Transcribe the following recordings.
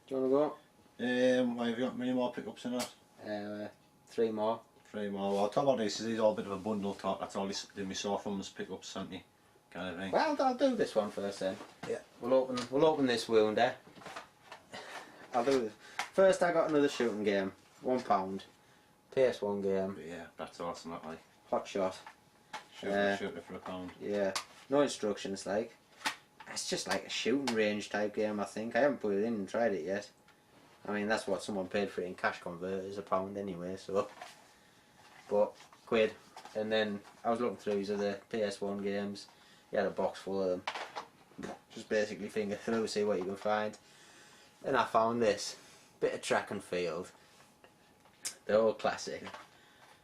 Do you want to Well, have you got many more pickups in that? go? 3 more. 3 more. Well, I'll talk about this. This is all a bit of a bundle talk. That's all this my sore thumbs pickups sent me, kind of thing. Well, I'll do this one first then. Yeah. We'll open this wound there. I'll do this. First, I got another shooting game. £1. PS1 game. But yeah, that's awesome. That like Hot shot. shoot it for £1. Yeah. No instructions like. It's just like a shooting range type game, I think. I haven't put it in and tried it yet. I mean, that's what someone paid for it in cash converters, £1 anyway, so. But, quid. And then I was looking through his other PS1 games. He had a box full of them. Just basically finger through, see what you can find. And I found this. Bit of track and field. The old classic.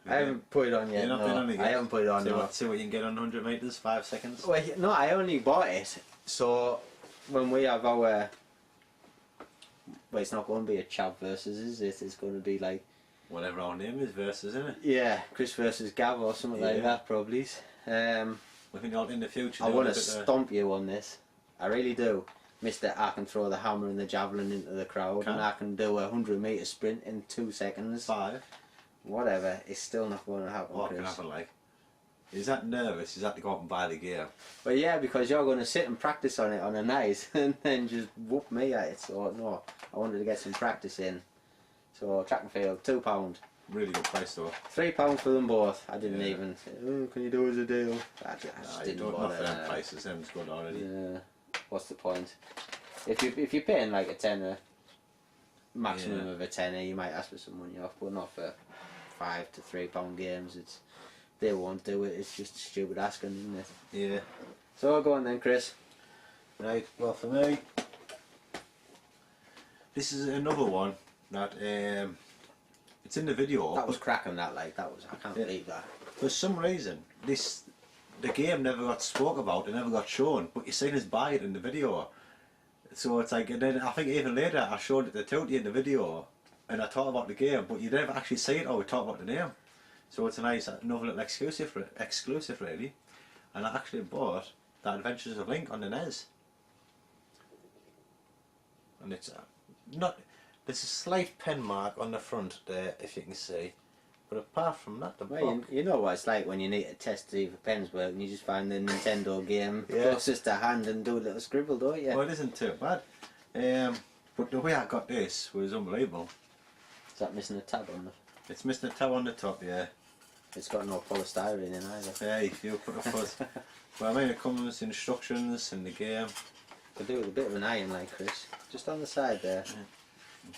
I haven't put it on yet. You're not No, on it yet. I haven't put it on yet. See what you can get on 100 metres, 5 seconds. Well, no, I only bought it. So when we have our, well, it's not going to be a Chav versus, is it? It's going to be like Whatever our name is versus, isn't it? yeah, Chris versus Gav or something like that, probably. We think in the future. I want to stomp you on this. I really do. Mister, I can throw the hammer and the javelin into the crowd, and I can do a 100-metre sprint in 2 seconds. 5. Whatever, it's still not going to happen. What Chris. can happen, like? Is that nervous? Is that to go out and buy the gear? Well, yeah, because you're going to sit and practice on it on a night and then just whoop me at it. So, no, I wanted to get some practice in. So, track and field, £2. Really good price though. £3 for them both. I didn't even say, oh, can you do as a deal? I just didn't not bother. for them prices, them's good already. Yeah, what's the point? If you're paying like a tenner, maximum of a tenner, you might ask for some money off, but not for £5 to £3 games. They won't do it. It's just stupid asking, isn't it? Yeah. So go on then, Chris. Right. Well, for me, this is another one that it's in the video. That was cracking. That I can't believe that. For some reason, the game never got spoke about. It never got shown. But you seen us buy it in the video. So it's like, and then I think even later I showed it to Tooty in the video, and I talked about the game, but you never actually see it or we talk about the name. So it's a nice, another little exclusive really. And I actually bought the Adventures of Link on the NES. And it's not, there's a slight pen mark on the front there, if you can see. But apart from that, the Well, you know what it's like when you need to test to see if the pens work and you just find the Nintendo game closest to hand and do a little scribble, don't you? Well, it isn't too bad. But the way I got this was unbelievable. Is that missing a tab on it? It's missing a tab on the top, yeah. It's got no polystyrene in either. Yeah, if you put a fuzz. But I mean, it comes instructions in the game. Could do with a bit of an iron, like Chris. Just on the side there. Yeah.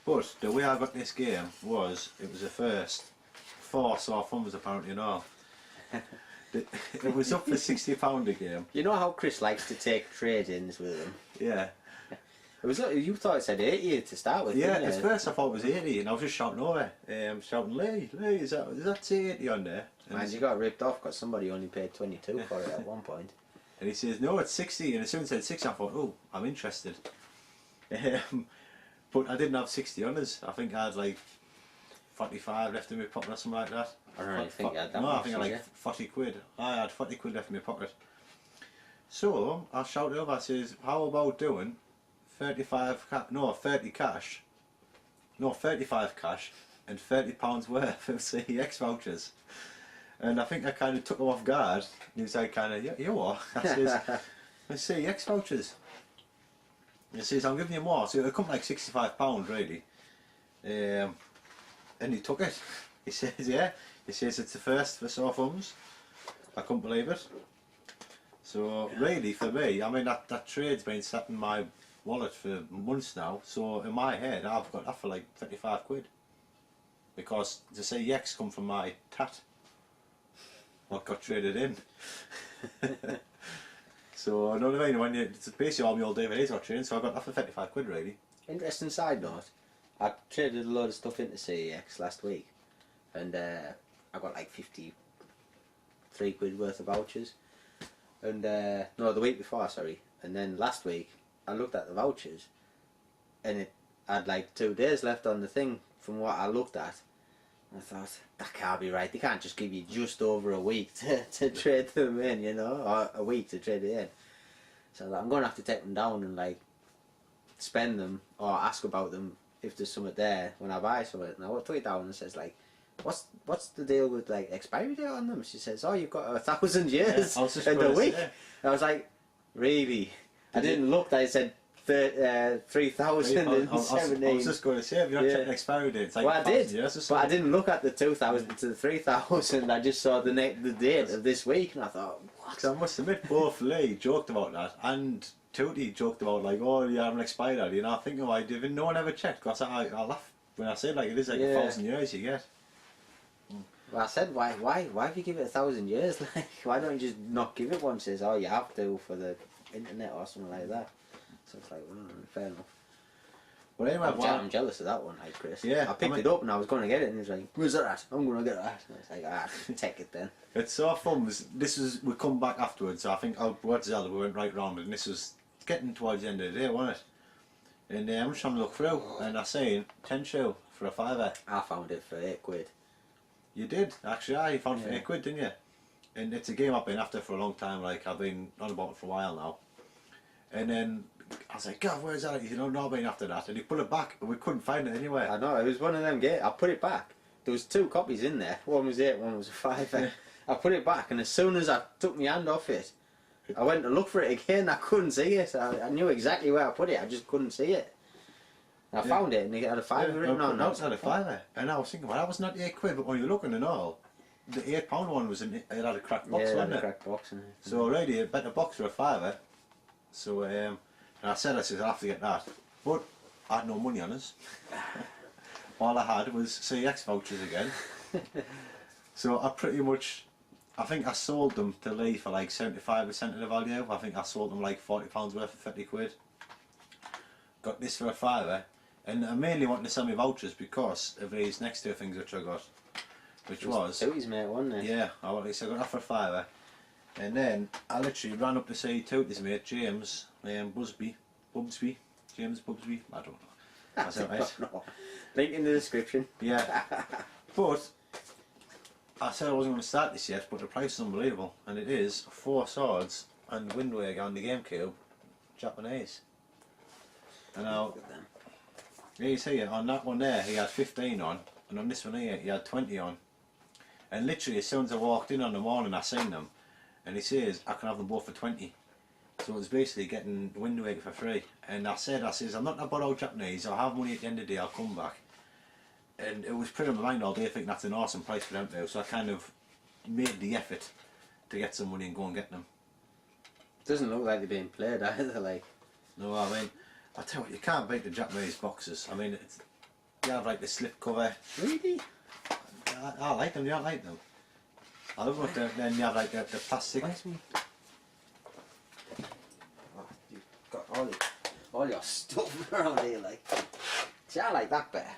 But the way I got this game was, it was the first 4 sore thumbs apparently now. It was up for £60 a game. You know how Chris likes to take trade-ins with him? Yeah. It was. You thought it said 80 to start with, Yeah, didn't at you? first I thought it was 80 and I was just shouting over. Shouting, Lee, is that 80 on there? Man, you got ripped off because somebody only paid 22 for it at one point. And he says, no, it's 60. And as soon as he said 60, I thought, oh, I'm interested. But I didn't have 60 on us. I think I had like 45 left in my pocket or something like that. I don't really think you had that No, much, I think I had like 40 quid. I had 40 quid left in my pocket. So I shouted over, I says, how about doing 30 cash, no 35 cash and £30 worth of CEX vouchers. And I think I kind of took him off guard. He was like, kind of, yeah, you what? I says, CEX vouchers. He says, I'm giving you more. So it come like £65 really. And he took it. He says, yeah. He says it's the first for sore thumbs. I couldn't believe it. So really for me, I mean that trade's been sat in my wallet for months now. So in my head I've got that for like 35 quid. Because the CEX come from my tat. What got traded in. So, you know what I mean? It's basically all my old DVDs got traded, so I got that for 35 quid really. Interesting side note, I traded a load of stuff into CEX last week and I got like 53 quid worth of vouchers. And no, the week before, sorry. And then last week I looked at the vouchers and it had like 2 days left on the thing from what I looked at. I thought, that can't be right. They can't just give you just over a week to trade them in, you know, or a week to trade it in. So I'm going to have to take them down and like spend them or ask about them if there's something there when I buy something. And I took it down and says like, what's the deal with like expiry date on them? She says, oh, you've got 1,000 years in a week. I was like, really? I didn't look. I said 3,017. I was just going to say, have you not checked the expiry date? It's like well, I did, years but I didn't look at the 2,000 to the 3,000. I just saw the date of this week, and I thought, what? Because I must admit, both Lee joked about that, and Tooty joked about like, oh, you haven't expired, are you? And I think, oh, I didn't. No one ever checked. Because I laugh when I say like it is like 1,000 years you get. Well, I said, why have you give it 1,000 years? Like, why don't you just not give it one? Says, oh, you have to for the internet or something like that. So it's like, well, fair enough. Well, anyway, I'm jealous of that one, like Chris. Yeah, I picked it up and I was going to get it, and he was like, "Where's that at? I'm going to get that." And I was like, take it then. It's so fun. We come back afterwards. So I think towards Zelda we went right round, and this was getting towards the end of the day, wasn't it? And I'm just trying to look through, and I seen 10 shoe for a £5. I found it for £8. You did actually. You found it for £8, didn't you? And it's a game I've been after for a long time. Like I've been on about it for a while now. And then I was like, God, where's that? You know, not been after that. And he put it back, and we couldn't find it anywhere. I know, it was one of them games. I put it back. There was 2 copies in there. One was 8, one was a £5. I put it back, and as soon as I took my hand off it, I went to look for it again. I couldn't see it. I knew exactly where I put it. I just couldn't see it. I found it, and it had a £5 written on it. No, it had a £5. And I was thinking, well, that was not £8, but when you're looking and all, the £8 one was it had a cracked box, wasn't it? A cracked box in it. So already a better box for a £5. So and I said, I'll have to get that, but I had no money on us. All I had was CX vouchers again. So I pretty much, I think I sold them to Lee for like 75% of the value. I think I sold them like £40 worth for £30. Got this for a £5, and I mainly wanted to sell me vouchers because of these next 2 things which I got, which was Tooty's mate, wasn't it? Yeah, I got that for a £5. And then I literally ran up to see Tooty's mate, James Bubsby, James Bubsby, I don't know. That's it, right? No. Link in the description. Yeah. But I said I wasn't going to start this yet, but the price is unbelievable, and it is 4 swords and Wind Waker on the GameCube, Japanese. And now, you see, on that one there he had 15 on, and on this one here he had 20 on. And literally as soon as I walked in on the morning I seen them, and he says I can have them both for 20. So it was basically getting Wind Waker for free. And I says I'm not going to borrow Japanese, I'll have money at the end of the day, I'll come back. And it was pretty in my mind all day, I think that's an awesome price for them too, so I kind of made the effort to get some money and go and get them. Doesn't look like they're being played either, like. No, I mean, I tell you what, you can't beat the Japanese boxes. I mean, you have like the slip cover. Really? I like them, you don't like them. I love what then you have like the plastic. Where's me? Oh, you've got all your stuff around here, like. See, I like that better.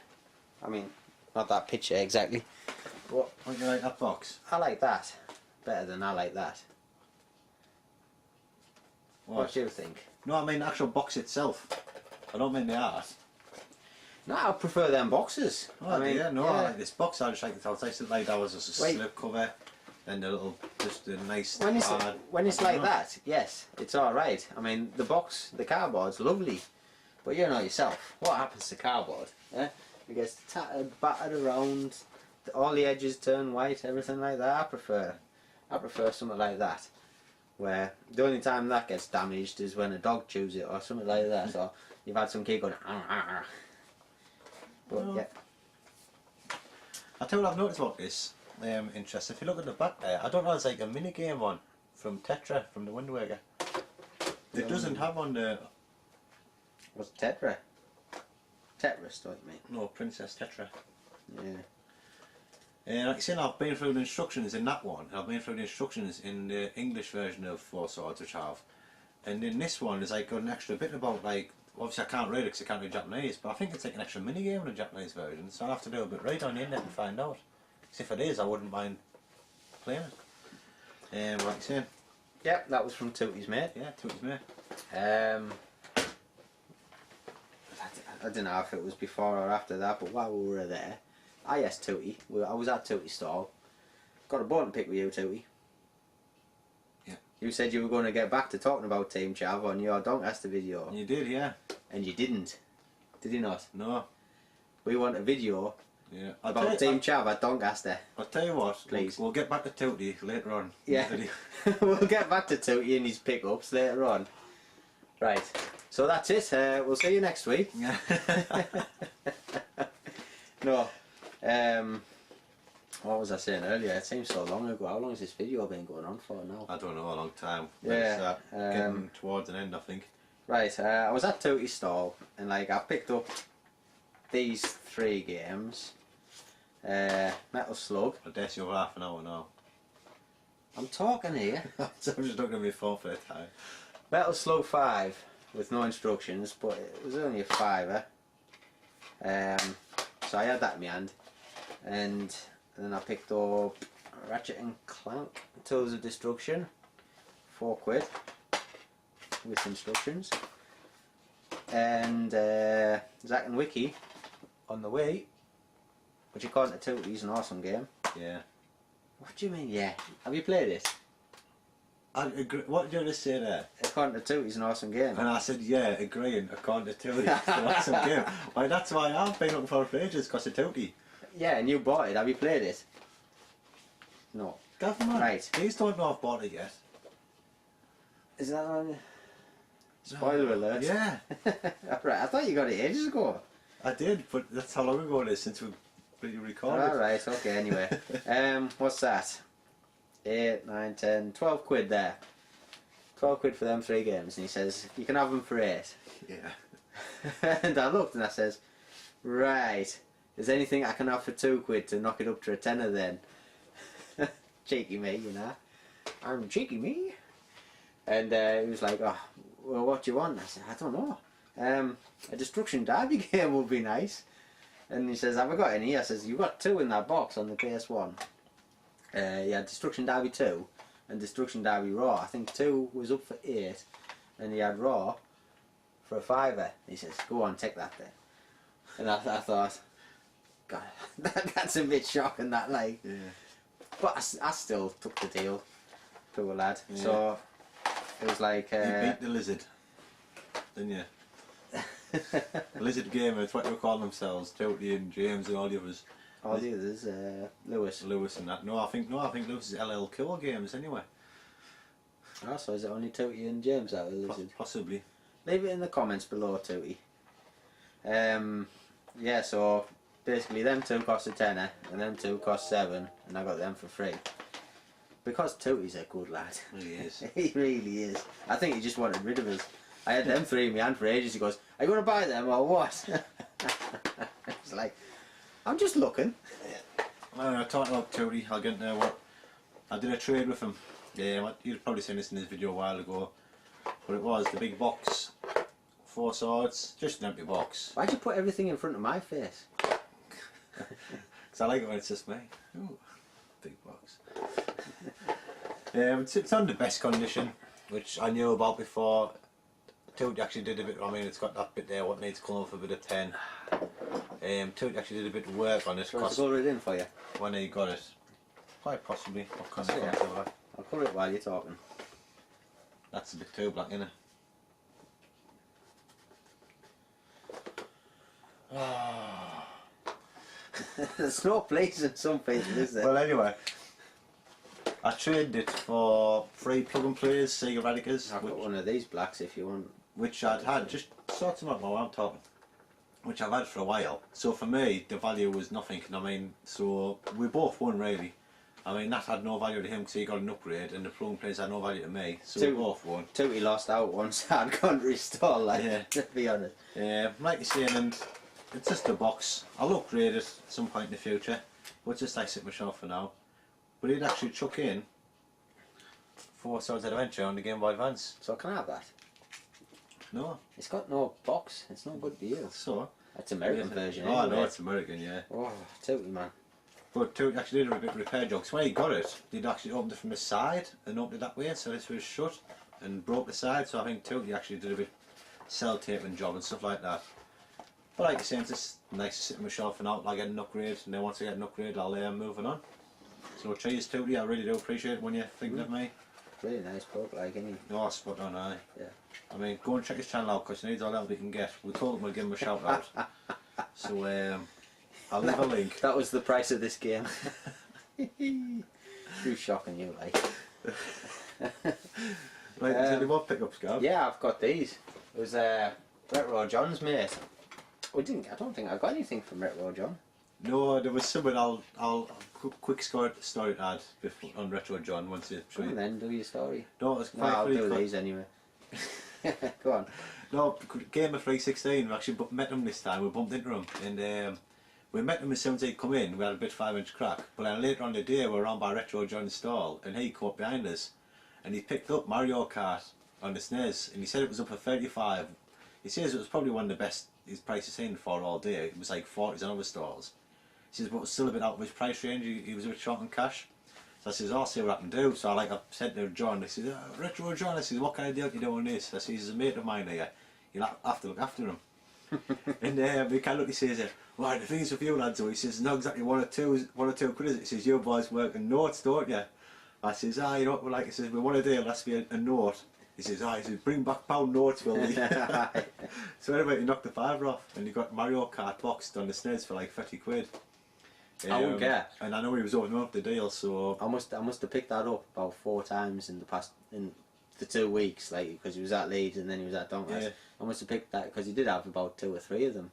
I mean, not that picture exactly, but Don't you like that box? I like that better than I like that. What do you think? No, I mean the actual box itself. I don't mean the art. No, I prefer them boxes. Oh, I mean, yeah, no, I like this box. I just like it outside. Like that was just a slip cover, and a little, just a nice. When it's like that, yes, it's all right. I mean, the box, the cardboard's lovely, but you know yourself, what happens to cardboard? Eh? It gets tattered, battered around, all the edges turn white, everything like that. I prefer something like that, where the only time that gets damaged is when a dog chews it or something like that. So you've had some kid going. But yeah. I tell you what I've noticed about this interest. If you look at the back there, I don't know, it's like a mini game one from Tetra, from the Wind Waker. It doesn't have on the. What's Tetra? Tetris, don't you mean? No, Princess Tetra. Yeah. And like I said, I've been through the instructions in that one. I've been through the instructions in the English version of Four Swords, which I have. And in this one, there's like got an extra bit about like. Obviously, I can't read it because I can't read Japanese, but I think it's like an extra mini game in the Japanese version, so I'll have to do a bit right on the internet and find out. Because if it is, I wouldn't mind playing it. Like I said. Yep, that was from Tooty's mate. Yeah, Tooty's mate. I don't know if it was before or after that, but while we were there, I asked Tooty. I was at Tooty's stall. Got a button pick with you, Tooty. You said you were going to get back to talking about Team Chav on your Doncaster video. You did, yeah. and you didn't. Did you not? No. We want a video Yeah. about Team Chav at Doncaster. I'll tell you what, Please. We'll get back to Tooty later on. Yeah. We'll get back to Tooty and his pickups later on. Right. So that's it. We'll see you next week. Yeah. No. What was I saying earlier? It seems so long ago. How long has this video been going on for now? I don't know, a long time. Yeah. It's getting towards an end, I think. Right. I was at Tooty's stall and like I picked up these 3 games. Metal Slug. I guess you're half an hour now. I'm talking here. So I'm just looking at my phone for the time. Metal Slug 5 with no instructions, but it was only a £5. So I had that in my hand, and then I picked up Ratchet and Clank Tools of Destruction, £4 with instructions, and Zack and Wiki on the Wii, which according to Tooty is an awesome game. Yeah. What do you mean, yeah? Have you played it? I agree. What did you just say there? According to Tooty is an awesome game. And I said, yeah, agreeing, according to Tooty. It's an awesome game. Why, that's why I've been looking for it for ages, because of Tooty. Yeah, and you bought it. Have you played it? No. Government. Right. Please don't know I've bought it yet. Is that on? Spoiler alert. Yeah. Right, I thought you got it ages ago. I did, but that's how long ago it is since we recorded. Alright, okay, anyway. What's that? 8, 9, 10, 12 quid there. 12 quid for them 3 games, and he says, you can have them for 8. Yeah. And I looked and I says, right, is there anything I can have for 2 quid to knock it up to a tenner then? Cheeky me, you know. I'm cheeky me. And he was like, oh, well, what do you want? I said, I don't know. A Destruction Derby game would be nice. And he says, have I got any? I says, you've got 2 in that box on the PS1. Yeah, Destruction Derby 2 and Destruction Derby Raw. I think 2 was up for 8 and he had Raw for a £5. He says, go on, take that then. And I thought, God, that's a bit shocking, that, like. Yeah. But I still took the deal, poor lad. Yeah. So it was like... you beat the lizard, didn't you? Lizard Gamer, it's what they call themselves, Tooty and James and all the others. all the others, Lewis. Lewis and that. No, I think Lewis is LL Cool Games anyway. Oh, so is it only Tooty and James out of the lizard? Possibly. Leave it in the comments below, Tooty. Yeah, so basically them 2 cost a tenner and them 2 cost 7 and I got them for free. Because Tooty's a good lad. He is. He really is. I think he just wanted rid of us. I had them 3 in my hand for ages. He goes, are you going to buy them or what? It's like, I'm just looking. I talked about Tooty, I'll get into what I did a trade with him. Yeah, you'd probably seen this in his video a while ago. But it was the big box, 4 swords, just an empty box. Why'd you put everything in front of my face? Because I like it when it's just me. Ooh, big box. It's on the best condition, which I knew about before. Tooty actually did a bit, I mean it's got that bit there what needs colour for a bit of 10. Tooty actually did a bit of work on it. Do you want to colour it in for you? When he got it. Quite possibly. What kind of Yeah. colour? I'll colour it while you're talking. That's a bit too black, isn't it? There's no place in some people, is there? Well anyway, I traded it for 3 plug and plays, Sega Radicas, I've got one of these blacks if you want. which I'd had, just sort them out while I'm talking, which I've had for a while. So for me, the value was nothing, I mean, so we both won really. I mean, that had no value to him because he got an upgrade, and the plug and plays had no value to me, so we both won. Tooty lost out once I'd gone to restore, like, Yeah. to be honest. Yeah, like you saying, and it's just a box. I'll upgrade it at some point in the future, but just like sit my shelf for now. But he'd actually chuck in 4 Swords of Adventure on the Game Boy Advance. So can I have that? No. It's got no box, it's no good deal. So? That's American version Oh anyway. no, it's American, yeah. Oh, Tooty, man. But Tooty actually did a bit of repair job. So when he got it, he'd actually opened it from the side and opened it that way, so this was shut and broke the side. So I think Tooty actually did a bit cell taping job and stuff like that. But like I say, it's just nice to sit on my shelf and out, like get an upgrade, and then once I get an upgrade, I'll moving on. So cheers Tooty, I really do appreciate it when you're thinking of me. really nice book, like, any. No, spot on, aye. Yeah. I mean, go and check his channel out because he needs all the help he can get. We told him we'll give him a shout out. So, I'll leave a link. That was the price of this game. Too shocking, you, like. Right, is there any more pickups, Gav? Yeah, I've got these. It was Retro John's mate. I don't think I got anything from Retro John. No, there was someone I'll quick story to add before, on Retro John once you show Come on you. then, do your story. No, it's No, quite I'll funny. do these anyway. Go on. No, game of 316, we actually met him this time, we bumped into him, and we met him as soon as he'd come in, we had a bit 5-inch crack, but then later on the day we were around by Retro John's stall, and he came up behind us, and he picked up Mario Kart on the SNES, and he said it was up for 35. He says it was probably one of the best his price has seen for all day, it was like 40s on other stalls. He says, but it was still a bit out of his price range, he was a bit short on cash. So I says, I'll see what I can do. So I said to John, I says, Retro John, I says, what can I do to do on this? I says, he's a mate of mine here, you'll have to look after him. And he kind of looked, he says, well, the thing is with you lads, he says, not exactly one or two quid is it? He says, you boys work in notes, don't you? I says, you know what, like, he says, we want a deal, it has to be a note. He says, he says, bring back pound notes, will he? So anyway, he knocked the fiver off, and he got Mario Kart boxed on the SNES for like 50 quid. I wouldn't care. And I know he was opening up the deal, so I must have picked that up about 4 times in the 2 weeks, like, because he was at Leeds and then he was at Doncaster. Yeah. I must have picked that because he did have about 2 or 3 of them,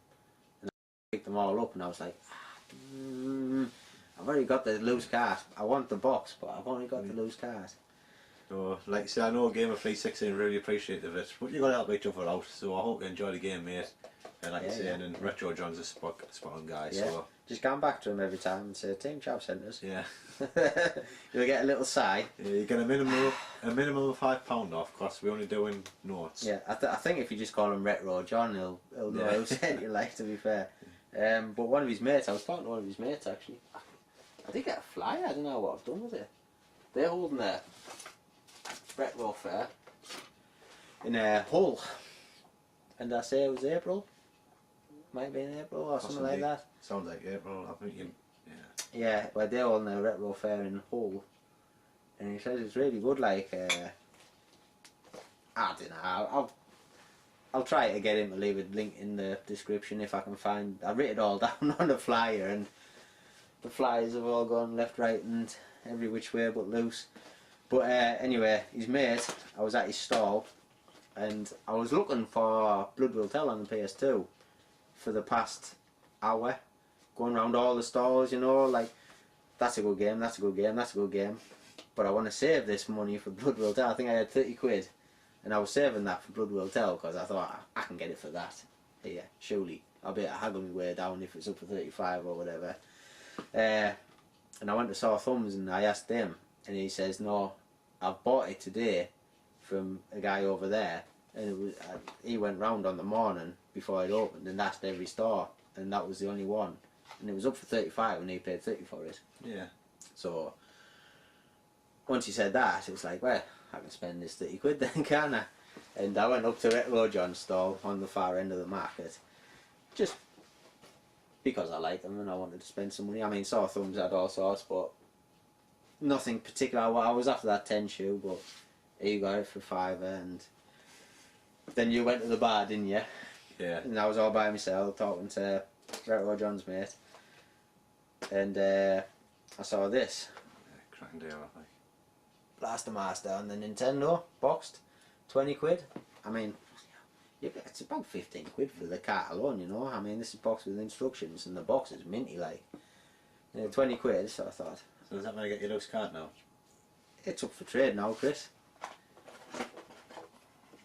and I picked them all up, and I was like, I've already got the loose card. I want the box, but I've only got the loose card. So, like I say, I know a game of 316 really appreciative of it, but you got to help each other out. So I hope you enjoy the game, mate. And like I say, and then Retro John's a spot on guy. Yeah. So just come back to him every time and say, Team Chav sent us. yeah, You'll get a little sigh. yeah, you get a minimum of £5 off, because we're only doing notes. Yeah, I think if you just call him Retro John, he'll know who sent you, like, to be fair. But one of his mates, I was talking to one of his mates actually. I did get a flyer, I don't know what I've done with it. They're holding a Retro Fair in Hull, and I say it was April. Might be in April or something like that. Sounds like April. I think you. Yeah. Yeah, well, they're holding a Retro Fair in Hull, and he says it's really good. Like, I don't know. I'll try to get him to leave a link in the description if I can find. I wrote it all down on the flyer, and the flyers have all gone left, right, and every which way but loose. But anyway, his mate, I was at his stall, and I was looking for Blood Will Tell on the PS2 for the past hour, going around all the stalls, you know, like, that's a good game, that's a good game, that's a good game. But I want to save this money for Blood Will Tell. I think I had 30 quid, and I was saving that for Blood Will Tell because I thought, I can get it for that. Yeah, surely. I'll be able to haggle my way down if it's up for 35 or whatever. And I went to Saw Thumbs and I asked him, and he says, no, I've bought it today from a guy over there, and it was, he went round on the morning before it opened and asked every store, and that was the only one, and it was up for 35 and he paid 30 for it. Yeah. So once he said that, it was like, well, I can spend this 30 quid then, can't I? And I went up to Retro John's stall on the far end of the market, just because I like them and I wanted to spend some money. I mean, Saw Thumbs had all sorts, but nothing particular. I was after that 10 shoe, but you got it for £5, and then you went to the bar, didn't you? Yeah. And I was all by myself talking to Retro John's mate, and I saw this. Yeah, cracking deal, I think. Blaster Master on the Nintendo, boxed, 20 quid. I mean, it's about 15 quid for the cart alone, you know. I mean, this is boxed with instructions and the box is minty, like. 20 quid, so I thought. So does that mean I get your loose card now? It's up for trade now, Chris.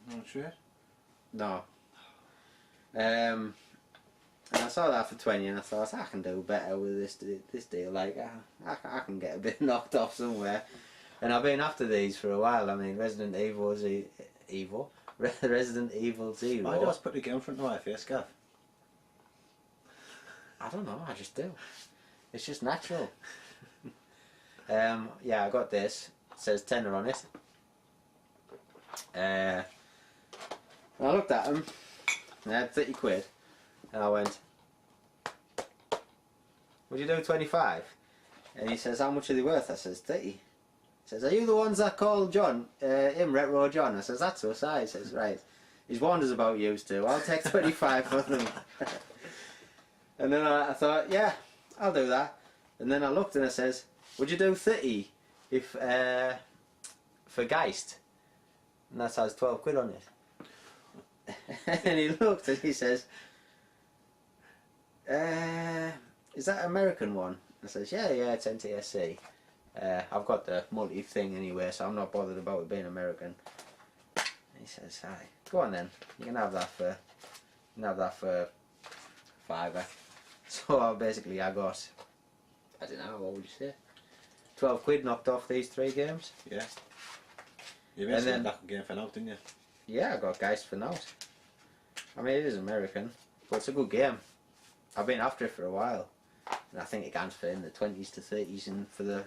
Not sure. No. And I saw that for 20 and I thought, I can do better with this deal, like, I can get a bit knocked off somewhere. And I've been after these for a while. I mean, Resident Evil 0. Why do I put the game in front of my face, Gav? I don't know, I just do. It's just natural. Yeah, I got this. It says tenner on it. And I looked at them, and I had 30 quid, and I went, would you do 25? And he says, how much are they worth? I says, 30. He says, "Are you the ones that call John, him Retro John?" I says, "That's us, aye." He says, "Right. He's warned us about you too. I'll take 25 for them." And then I thought, yeah, I'll do that. And then I looked and I says, "Would you do 30 if for Geist?" And that has 12 quid on it. And he looked and he says, "Is that American one?" I says, yeah, it's NTSC. I've got the multi thing anyway, so I'm not bothered about it being American." And he says, "Aye, go on then. You can have that for £5." So basically, I got, I don't know, what would you say, 12 quid knocked off these 3 games. Yeah. You basically got that game for now, didn't you? Yeah, I got Geist for now. I mean, it is American, but it's a good game. I've been after it for a while, and I think it comes for in the 20s to 30s, and for the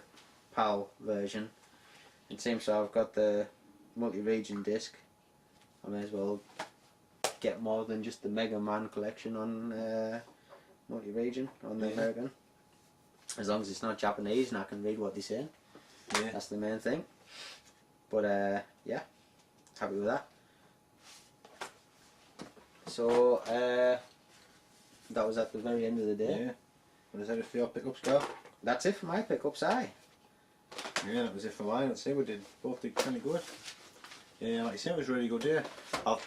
PAL version. It seems so I've got the multi-region disc. I may as well get more than just the Mega Man collection on multi-region on the American. As long as it's not Japanese and I can read what they're saying. Yeah. That's the main thing. But yeah, happy with that. So that was at the very end of the day. Yeah. What is that for your pickups, Gav? That's it for my pickups, aye. Yeah, that was it for mine. Let's see, we both did kind of good. Yeah, like you said, it was a really good day. I've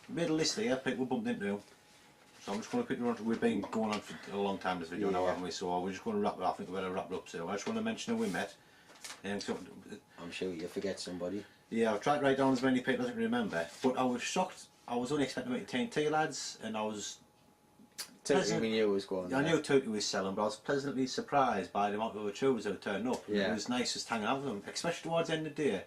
made a list here, people bumped into. So I'm just going to pick the ones. We've been going on for a long time this video now, haven't we? So we're just going to wrap it up. I think we better wrap it up soon. I just want to mention who we met. So, I'm sure you forget somebody. Yeah, I've tried to write down as many people as I can remember. But I was shocked. I was only expecting to meet TNT lads, and I was... Tooty we knew was going. I knew Tooty was selling, but I was pleasantly surprised by the amount of tubers that were turning up. Yeah. It was nice just hanging out with them, especially towards the end of the day,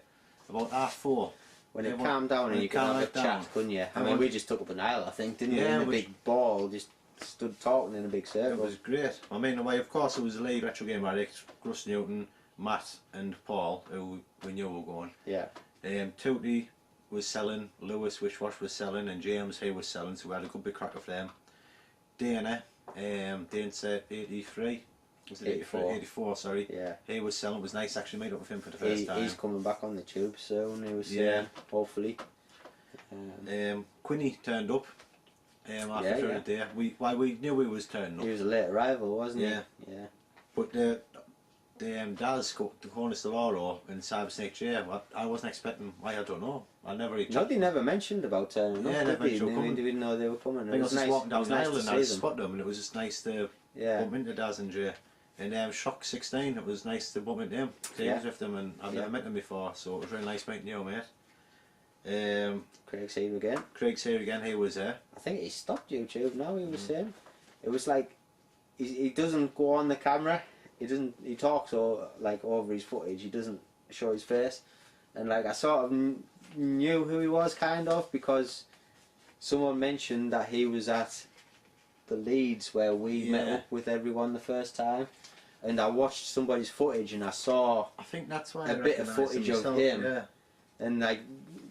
about 4:30. When it calmed down and you could have a chat, couldn't you? I mean, we just took up an aisle, I think, didn't we? In a big ball, just stood talking in a big circle. It was great. I mean, of course, it was the lead retro game addict, Gruss Newton, Matt and Paul, who we knew were going. Yeah. Tooty was selling, Lewis Wishwash was selling, and James, he was selling, so we had a good big crack of them. Dana said 83. Was it 84? 84, sorry. Yeah. He was selling. It was nice actually meet up with him for the first time. He's coming back on the tube soon, he was saying, hopefully. Quinny turned up after the day. We knew he was turning up. He was a late arrival, wasn't he? Yeah. But the Daz, the Cojonesdeloro and Cyber Snake J, I wasn't expecting. Why, I don't know. They never mentioned about turning up. Yeah, they didn't know they were coming. I was just walking down the aisle and I spotted them, and it was just nice to bump into Daz and J. And Shock 16, it was nice to bump into him. He was with them, and I've never met him before, so it was really nice meeting you, mate. Craigshereagain, he was there. I think he stopped YouTube now, he was saying. It was like, he doesn't go on the camera, he talks over his footage, he doesn't show his face. And like, I sort of knew who he was, kind of, because someone mentioned that he was at the Leeds where we met up with everyone the first time. And I watched somebody's footage and I saw a bit of footage of him. Yeah. And like,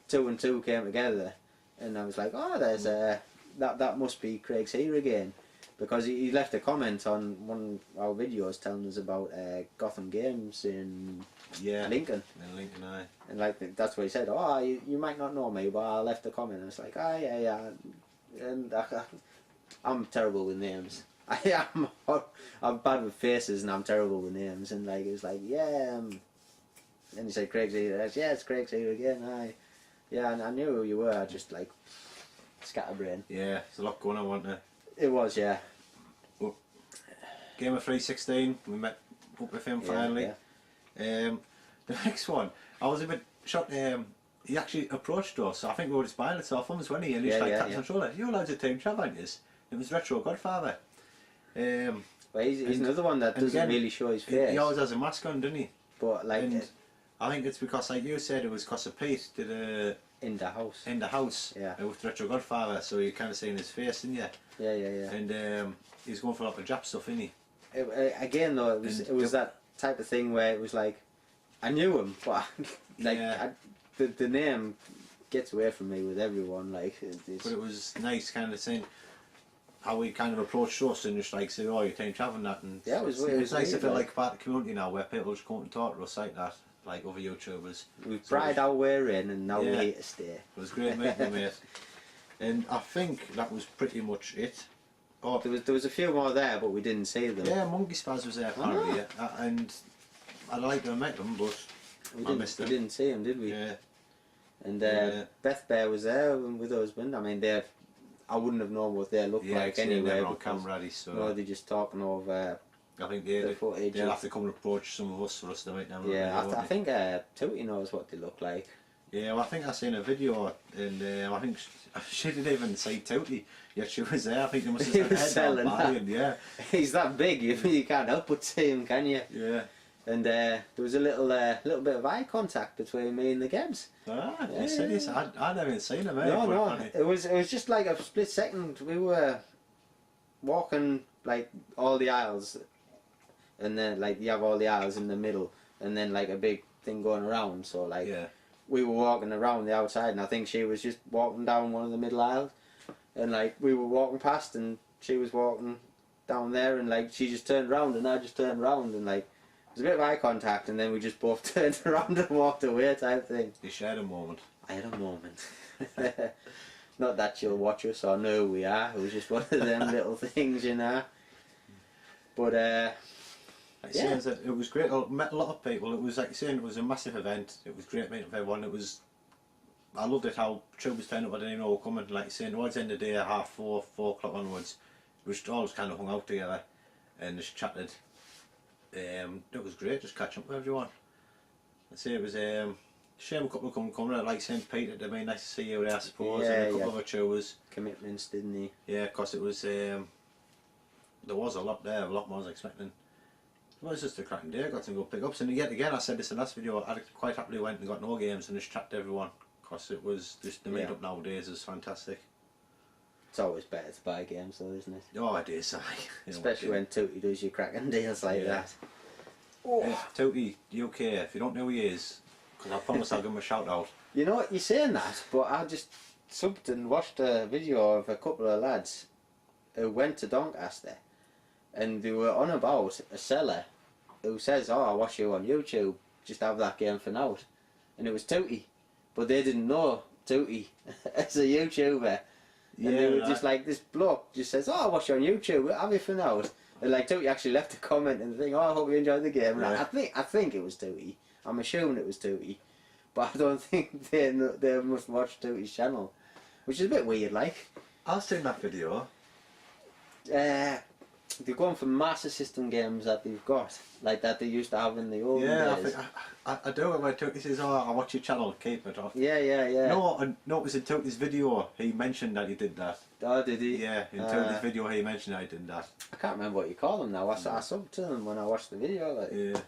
2 and 2 came together. And I was like, oh, there's that must be Craigshereagain. Because he left a comment on one of our videos telling us about Gotham Games in Lincoln. In Lincoln, aye. And like, that's what he said, oh, you might not know me, but I left a comment. And I was like, oh, yeah. And I'm terrible with names. I'm bad with faces and I'm terrible with names. And like, it was like, yeah. And he said Craigshereagain. Yeah, it's Craigshereagain, aye. Yeah, and I knew who you were. I just like scatterbrain. Yeah, there's a lot going on, wasn't there? It was, yeah. Well, Game of 316, we met up with him finally. Yeah. The next one, I was a bit shocked. He actually approached us. I think we were just buying it off him, wasn't he? And he just tapped us on the shoulder. You're allowed to Team Chav, aren't you? It was Retro Godfather. Well, he's another one that doesn't really show his face. He always has a mask on, doesn't he? But like, I think it's because, like you said, it was because of Pete did a in the house. With Retro Godfather, so you kind of seen his face, didn't you? Yeah. And he's going for a lot of Jap stuff, isn't he? Again, though, it was that type of thing where it was like, I knew him, but like the name gets away from me with everyone. Like, but it was nice, kind of saying how we kind of approached us and just like said, "Oh, you're Team Chav and that." And yeah, it was nice to feel like part of the community now, where people just come and talk to us like that. like other YouTubers. We've pried our way in and now we're here to stay. It was great meeting you, mate. And I think that was pretty much it. Oh, There was a few more there, but we didn't see them. yeah, Monkey Spaz was there apparently, and I'd like to have met them, but I missed them. We didn't see them, did we? Yeah. And Beth Bear was there with her husband. I mean, I wouldn't have known what they looked like anyway. They were on camera ready, so no, they're just talking over. I think the footage. they'll have to come and approach some of us for us to meet them. Yeah, I think Tooty knows what they look like. Yeah, well, I think I seen a video, and I think she didn't even say Tooty. Yet she was there. I think they must have said head down buying, yeah. He's that big, you can't help but see him, can you? Yeah. And there was a little bit of eye contact between me and the Gebs. Ah, you said this. I'd never even seen him. No, it was just like a split second. We were walking like all the aisles, and then like you have all the aisles in the middle, and then like a big thing going around. So like we were walking around the outside, and I think she was just walking down one of the middle aisles, and like we were walking past, and she was walking down there, and like she just turned around, and I just turned around, and like. There was a bit of eye contact, and then we just both turned around and walked away type thing. You shared a moment. I had a moment. Not that she'll watch us or know who we are. It was just one of them little things, you know. But it was great. I met a lot of people. It was like saying it was a massive event. It was great meeting everyone. I loved it how troopers turned up. I didn't even know were coming. Like saying towards the end of the day, 4:30, 4 o'clock onwards, we just all just kind of hung out together and just chatted. It was great just catching up with everyone. I'd say it was shame a couple of them coming. Like St. Peter, it'd be nice to see you there, I suppose. And a couple of achievers. Commitments, didn't he? Yeah, because it was there was a lot there, a lot more I was expecting. It was just a cracking day. I got some good pickups, and yet again, I said this in the last video. I quite happily went and got no games and just chatted to everyone because it was just the meet up nowadays is fantastic. It's always better to buy games though, isn't it? Oh, it is. Especially when Tooty does your cracking deals like that. Oh. Tooty, UK, if you don't know who he is, because I promise I'll give him a shout out. You know what, you're saying that, but I just subbed and watched a video of a couple of lads who went to Doncaster, and they were on about a seller who says, "Oh, I watch you on YouTube, just have that game for now." And it was Tooty, but they didn't know Tooty as a YouTuber. And they were just like, this bloke just says, "Oh, I watch you on YouTube, have you for now?" And like Tooty actually left a comment and the thing, "Oh, I hope you enjoyed the game." And I think it was Tooty. I'm assuming it was Tooty, but I don't think they must watch Tooty's channel, which is a bit weird. Like, I've seen that video. They're going for Master System games that they've got, like that they used to have in the old days. Yeah, I do. When Tooty says, "Oh, I watch your channel, keep it off." Yeah. No, it was in Tooty's video. He mentioned that he did that. Oh, did he? Yeah, in Tooty's video he mentioned that he did that. I can't remember what you call him now. I subbed to him when I watched the video. Like. Yeah,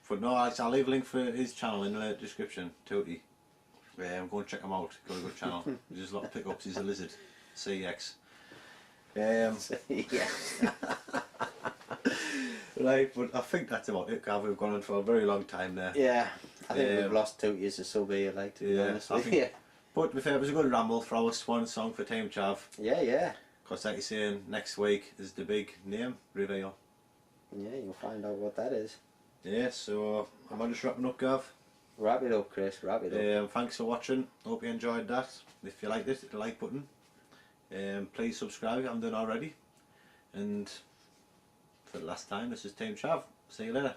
but no, I'll leave a link for his channel in the description. Tooty. I'm going to check him out. Got a good channel. There's a lot of pickups. He's a lizard. CX. Yeah. Right, but I think that's about it, Gav. We've gone on for a very long time there. Yeah, I think we've lost Tooty as a sub here, like, to be honest with you. But to be fair, it was a good ramble for our swan song for Team Chav. Yeah. Because like you're saying, next week is the big name reveal. Yeah, you'll find out what that is. Yeah, so I'm just wrapping up, Gav. Wrap it up, Chris, wrap it up. Thanks for watching. Hope you enjoyed that. If you liked it, hit the like button. Please subscribe if you haven't done already. And for the last time, this is Team Chav. See you later.